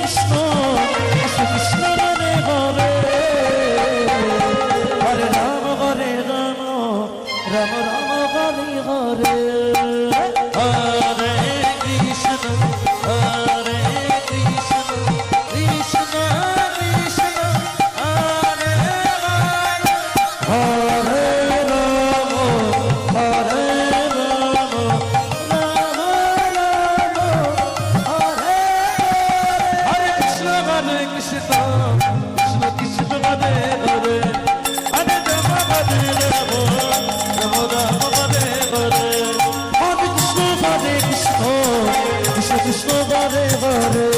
Krishna Krishna Krishna Hare Hare Hare Ram Ram Ram Hare Hare Hare Krishna Hare Krishna Krishna Krishna Hare Hare Hare Ram Ram Ram Hare Hare Krishna Krishna Krishna Hare Hare Hare Ram Hare Ram Ram Ram Hare Hare Hare Krishna Krishna Krishna Krishna Hare Hare